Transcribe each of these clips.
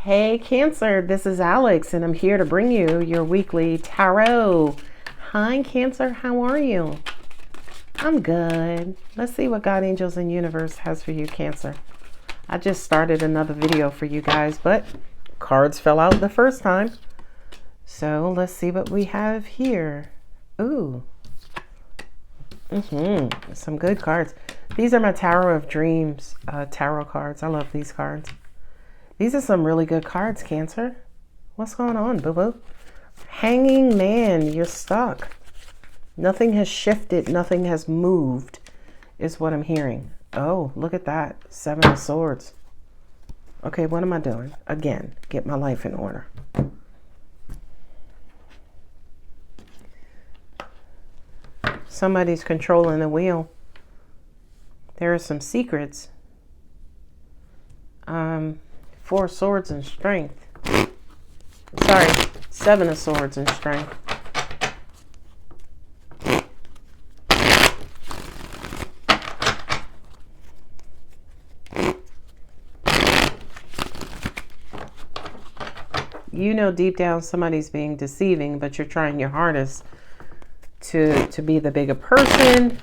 Hey Cancer, this is Alex and I'm here to bring you your weekly tarot. Hi Cancer, how are you? I'm good. Let's see what God, angels, and universe has for you, Cancer. I just started another video for you guys, but cards fell out the first time. So let's see what we have here. Ooh. Some good cards. These are my Tower of Dreams tarot cards. I love these cards. These are some really good cards, Cancer. What's going on, boo-boo? Hanging Man, you're stuck. Nothing has shifted, nothing has moved, is what I'm hearing. Oh, look at that. 7 of Swords. Okay, what am I doing? Again, get my life in order. Somebody's controlling the wheel. There are some secrets. 4 Swords and Strength. Sorry, 7 of Swords and Strength. You know deep down somebody's being deceiving, but you're trying your hardest to be the bigger person,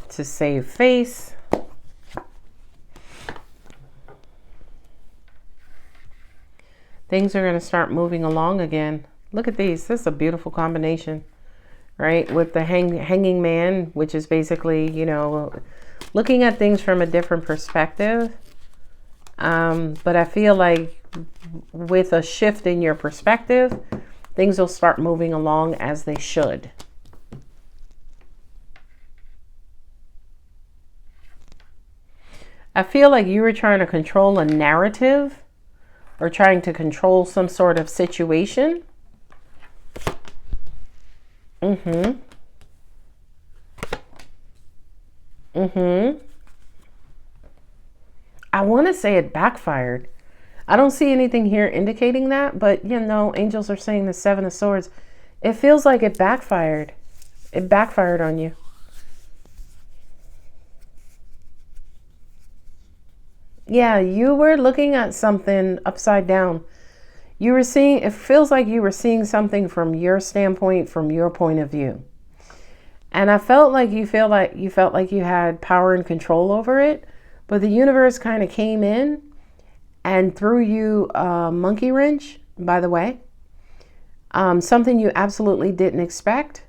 to save face. Things are going to start moving along again. Look at these. This is a beautiful combination, right? With the hanging man, which is basically, you know, looking at things from a different perspective. But I feel like with a shift in your perspective, things will start moving along as they should. I feel like you were trying to control a narrative or trying to control some sort of situation. I want to say it backfired. I don't see anything here indicating that, but you know, angels are saying the 7 of Swords. It feels like it backfired. It backfired on you. Yeah, you were looking at something upside down. You were seeing, it feels like you were seeing something from your standpoint, from your point of view. And I felt like you felt like you had power and control over it, but the universe kind of came in and threw you a monkey wrench, by the way. Something you absolutely didn't expect.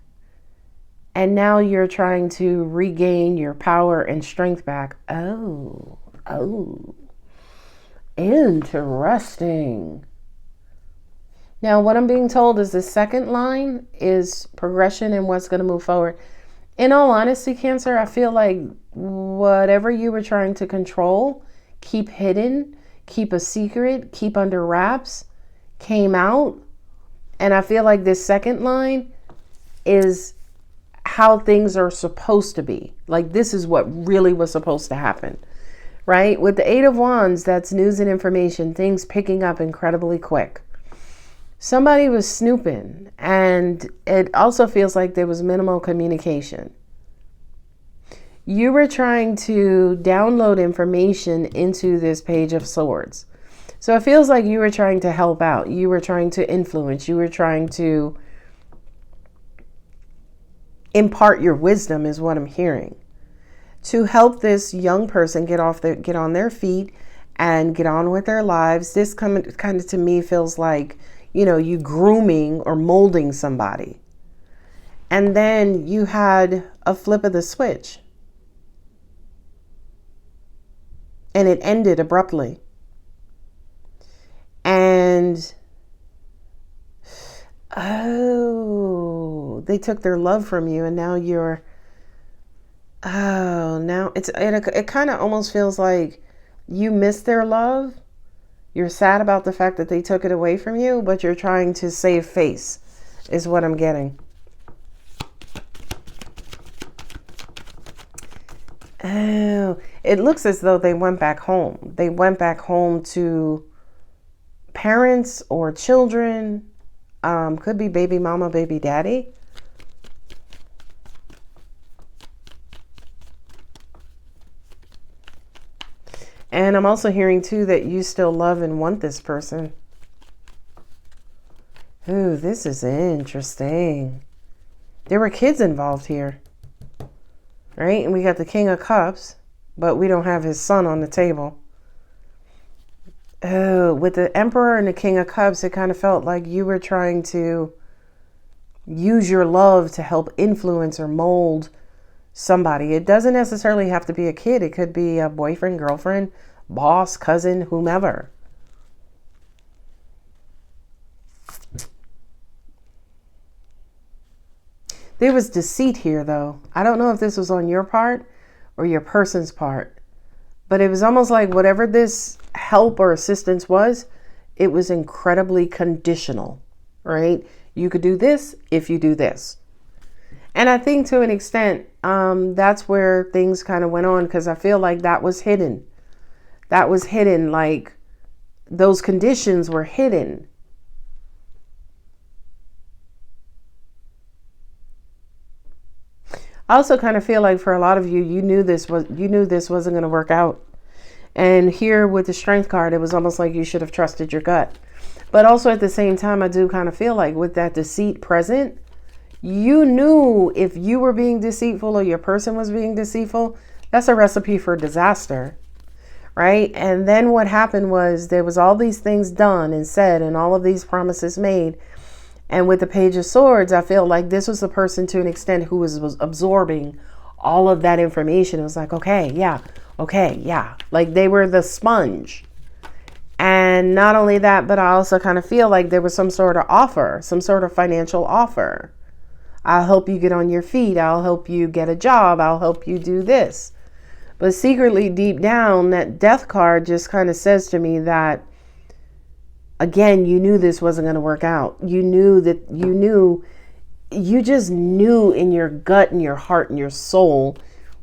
And now you're trying to regain your power and strength back. Oh, interesting. Now, what I'm being told is the second line is progression and what's going to move forward. In all honesty, Cancer, I feel like whatever you were trying to control, keep hidden, keep a secret, keep under wraps, came out. And I feel like this second line is how things are supposed to be. Like this is what really was supposed to happen. Right? With the 8 of Wands, that's news and information, things picking up incredibly quick. Somebody was snooping, and it also feels like there was minimal communication. You were trying to download information into this Page of Swords. So it feels like you were trying to help out. You were trying to influence. You were trying to impart your wisdom is what I'm hearing. To help this young person get on their feet and get on with their lives. This kind of to me feels like, you know, you grooming or molding somebody. And then you had a flip of the switch. And it ended abruptly. And oh, they took their love from you and now you're now it kind of almost feels like you missed their love. You're sad about the fact that they took it away from you, but you're trying to save face is what I'm getting. Oh, it looks as though they went back home. They went back home to parents or children. Could be baby mama, baby daddy. And I'm also hearing too that you still love and want this person. Ooh, this is interesting. There were kids involved here, right? And we got the King of Cups, but we don't have his son on the table. Oh, with the Emperor and the King of Cups, it kind of felt like you were trying to use your love to help influence or mold somebody. It doesn't necessarily have to be a kid. It could be a boyfriend, girlfriend, boss, cousin, whomever. There was deceit here, though. I don't know if this was on your part or your person's part, but it was almost like whatever this help or assistance was, it was incredibly conditional, right? You could do this if you do this. And I think to an extent, that's where things kind of went on, because I feel like that was hidden. That was hidden, like those conditions were hidden. I also kind of feel like for a lot of you, you knew this wasn't going to work out. And here with the Strength card, it was almost like you should have trusted your gut. But also at the same time, I do kind of feel like with that deceit present, you knew if you were being deceitful or your person was being deceitful, that's a recipe for disaster, right? And then what happened was there was all these things done and said and all of these promises made. And with the Page of Swords, I feel like this was the person to an extent who was absorbing all of that information. It was like, okay, yeah. Like they were the sponge. And not only that, but I also kind of feel like there was some sort of offer, some sort of financial offer. I'll help you get on your feet. I'll help you get a job. I'll help you do this. But secretly, deep down, that Death card just kind of says to me that, again, you knew this wasn't going to work out. You just knew in your gut and your heart and your soul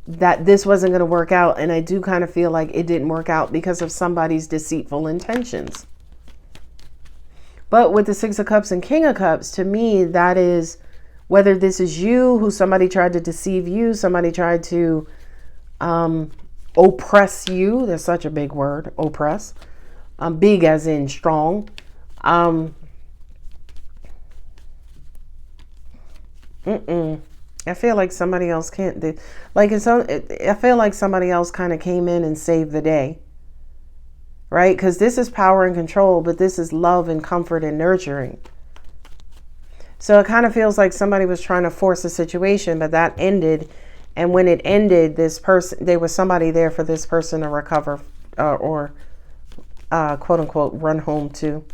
that this wasn't going to work out. And I do kind of feel like it didn't work out because of somebody's deceitful intentions. But with the Six of Cups and King of Cups, to me, that is whether this is you, who somebody tried to deceive you, somebody tried to oppress you. That's such a big word, oppress. Big as in strong. I feel like somebody else can't do, like I feel like somebody else kind of came in and saved the day, right? Because this is power and control, but this is love and comfort and nurturing. So it kind of feels like somebody was trying to force a situation, but that ended. And when it ended, there was somebody there for this person to recover or quote unquote run home to.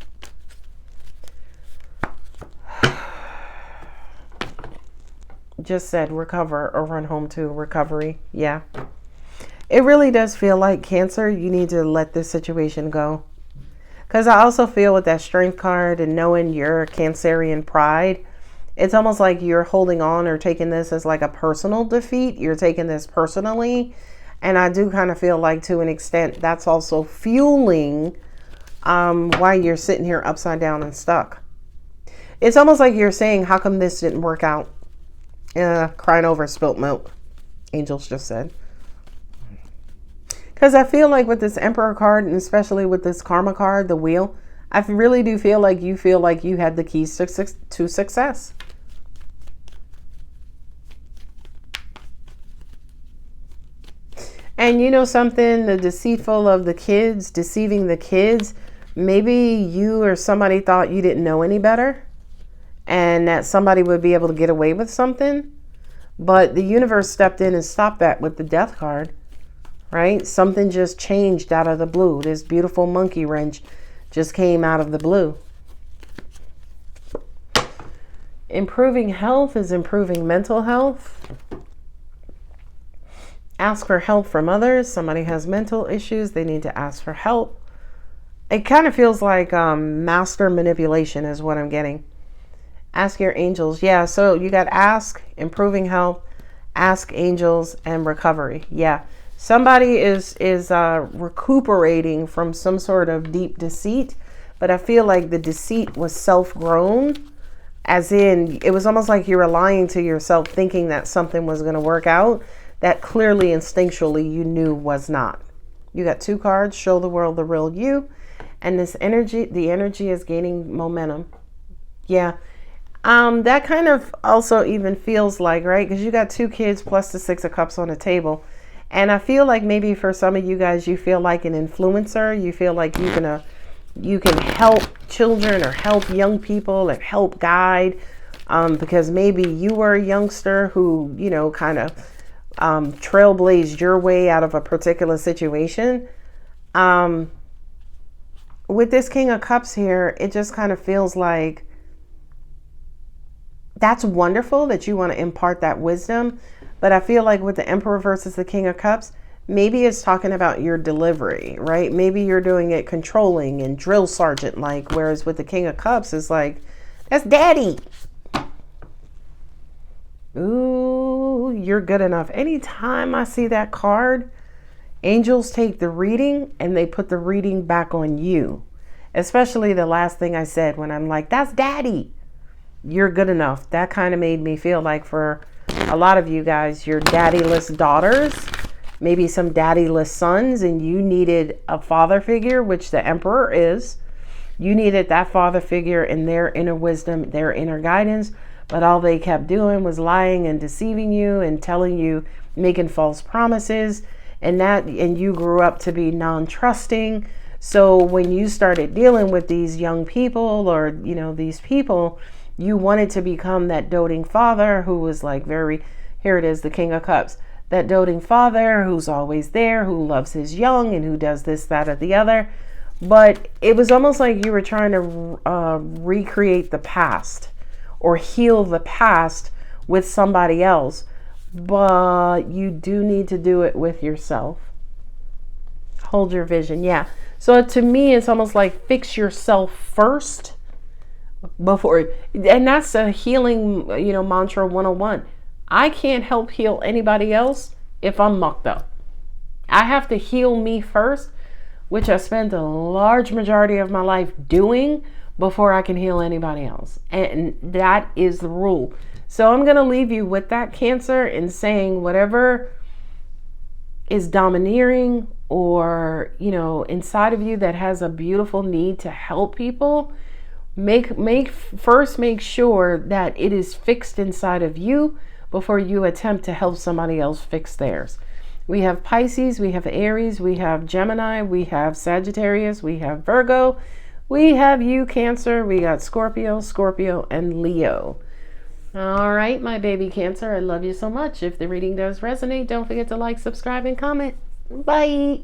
Just said recover or run home to. Recovery. Yeah. It really does feel like, Cancer, you need to let this situation go. Because I also feel with that Strength card and knowing your Cancerian pride, it's almost like you're holding on or taking this as like a personal defeat. You're taking this personally. And I do kind of feel like to an extent that's also fueling why you're sitting here upside down and stuck. It's almost like you're saying, how come this didn't work out? Crying over spilt milk, angels just said. Because I feel like with this Emperor card, and especially with this Karma card, the wheel, I really do feel like you had the keys to success. And you know something, the deceitful of the kids, deceiving the kids, maybe you or somebody thought you didn't know any better and that somebody would be able to get away with something. But the universe stepped in and stopped that with the Death card, right? Something just changed out of the blue. This beautiful monkey wrench just came out of the blue. Improving health is improving mental health. Ask for help from others. Somebody has mental issues. They need to ask for help. It kind of feels like master manipulation is what I'm getting. Ask your angels. Yeah, so you got ask, improving health, ask angels, and recovery. Yeah, somebody is recuperating from some sort of deep deceit, but I feel like the deceit was self-grown, as in it was almost like you were lying to yourself thinking that something was going to work out that clearly instinctually you knew was not. You got 2 cards, show the world the real you. And this energy, the energy is gaining momentum. Yeah. That kind of also even feels like, right? Because you got 2 kids plus the 6 of Cups on the table. And I feel like maybe for some of you guys, you feel like an influencer. You feel like you can help children or help young people or help guide. Because maybe you were a youngster who, you know, kind of trailblazed your way out of a particular situation. With this King of Cups here, it just kind of feels like that's wonderful that you want to impart that wisdom. But I feel like with the Emperor versus the King of Cups, maybe it's talking about your delivery, right? Maybe you're doing it controlling and drill sergeant like, whereas with the King of Cups, it's like, that's daddy. Ooh, you're good enough. Anytime I see that card, angels take the reading and they put the reading back on you. Especially the last thing I said when I'm like, that's daddy. You're good enough. That kind of made me feel like for a lot of you guys, you're daddyless daughters, maybe some daddyless sons, and you needed a father figure, which the Emperor is. You needed that father figure in their inner wisdom, their inner guidance, but all they kept doing was lying and deceiving you and telling you, making false promises, and you grew up to be non-trusting. So when you started dealing with these young people or, you know, these people, you wanted to become that doting father who was like here it is, the King of Cups, that doting father who's always there, who loves his young and who does this, that, or the other. But it was almost like you were trying to recreate the past or heal the past with somebody else. But you do need to do it with yourself. Hold your vision. Yeah. So to me, it's almost like fix yourself first before, and that's a healing, you know, mantra 101. I can't help heal anybody else if I'm mucked up. I have to heal me first, which I spent a large majority of my life doing before I can heal anybody else. And that is the rule. So I'm going to leave you with that, Cancer, and saying whatever is domineering or, you know, inside of you that has a beautiful need to help people, make sure that it is fixed inside of you before you attempt to help somebody else fix theirs. We have Pisces, we have Aries, we have Gemini, we have Sagittarius, we have Virgo, we have you, Cancer, we got Scorpio, and Leo. All right, my baby Cancer, I love you so much. If the reading does resonate, don't forget to like, subscribe, and comment. Bye.